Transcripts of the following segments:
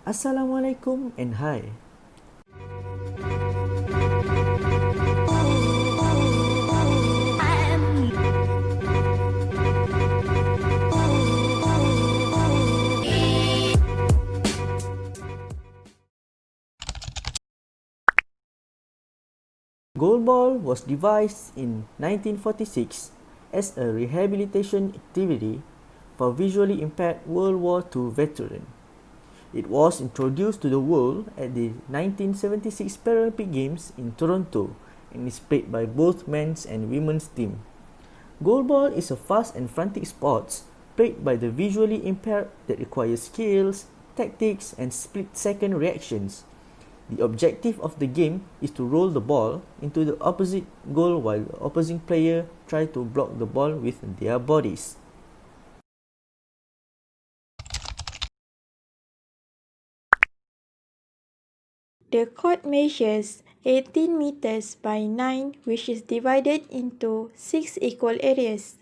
Assalamualaikum and hi. Goalball was devised in 1946 as a rehabilitation activity for visually impaired World War II veterans. It was introduced to the world at the 1976 Paralympic Games in Toronto and is played by both men's and women's team. Goalball is a fast and frantic sport played by the visually impaired that requires skills, tactics, and split-second reactions. The objective of the game is to roll the ball into the opposite goal while the opposing player try to block the ball with their bodies. The court measures 18 meters by 9, which is divided into 6 equal areas,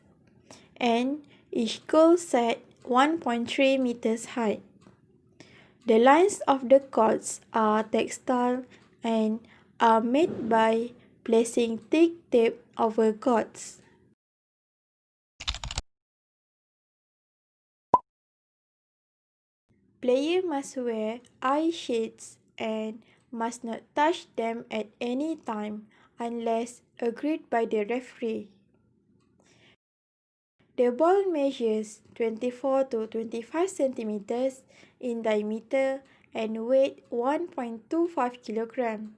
and each goal set 1.3 meters high. The lines of the courts are textile and are made by placing thick tape over courts. Player must wear eye shades and must not touch them at any time unless agreed by the referee. The ball measures 24 to 25 centimeters in diameter and weight 1.25 kilogram.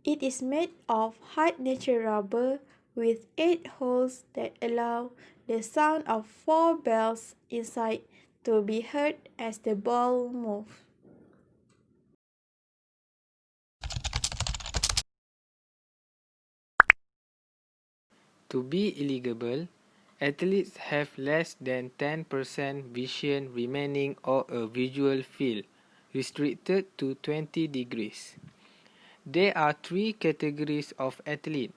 It is made of hard natural rubber with 8 holes that allow the sound of 4 bells inside to be heard as the ball moves. To be eligible, athletes have less than 10% vision remaining or a visual field restricted to 20 degrees. There are 3 categories of athlete.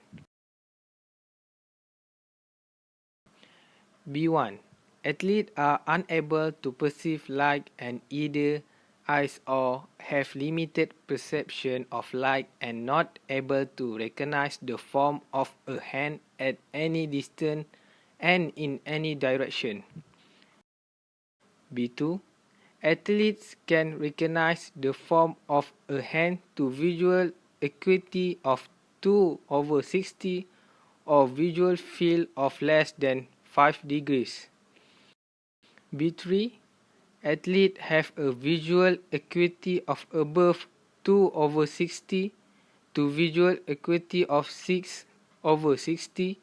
B1. Athletes are unable to perceive light and either eyes or have limited perception of light and not able to recognize the form of a hand at any distance and in any direction. B2. Athletes can recognize the form of a hand to visual acuity of 2/60 or visual field of less than 5 degrees. B3. Athletes have a visual acuity of above 2/60 to visual acuity of 6/60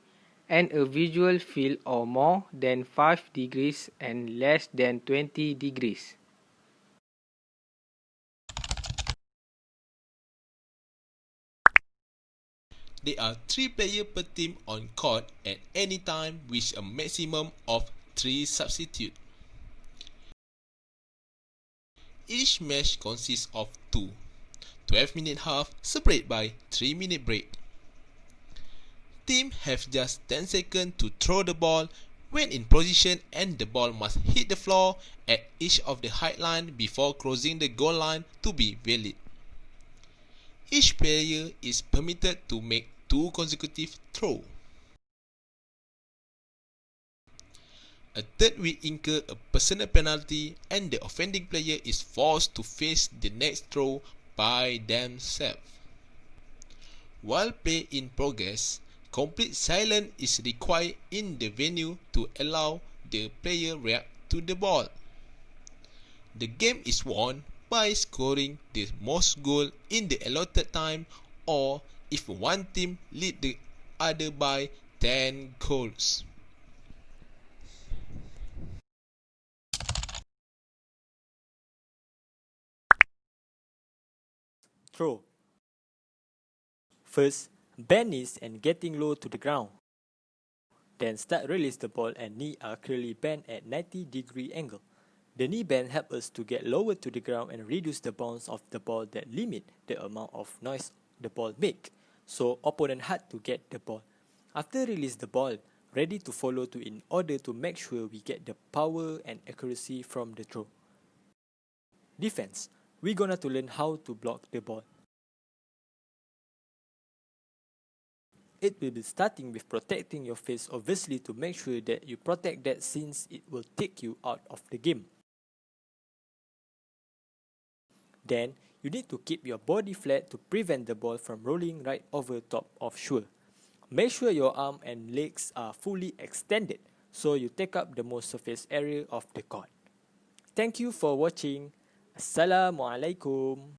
and a visual field of more than 5 degrees and less than 20 degrees. There are 3 players per team on court at any time with a maximum of 3 substitutes. Each match consists of 2 12-minute halves separated by 3-minute break. Teams have just 10 seconds to throw the ball when in position and the ball must hit the floor at each of the height line before crossing the goal line to be valid. Each player is permitted to make 2 consecutive throws. A third will incur a personal penalty and the offending player is forced to face the next throw by themselves. While play in progress, complete silence is required in the venue to allow the player react to the ball. The game is won by scoring the most goals in the allotted time or if one team lead the other by 10 goals. Throw. First, bend knees and getting low to the ground. Then start release the ball and knee are clearly bent at 90-degree angle. The knee bend helps us to get lower to the ground and reduce the bounce of the ball that limit the amount of noise the ball make, so opponent hard to get the ball. After release the ball, ready to follow to in order to make sure we get the power and accuracy from the throw. Defense, we're gonna to learn how to block the ball. It will be starting with protecting your face, obviously, to make sure that you protect that since it will take you out of the game. Then, you need to keep your body flat to prevent the ball from rolling right over top of shoe. Make sure your arm and legs are fully extended so you take up the most surface area of the court. Thank you for watching. Assalamualaikum.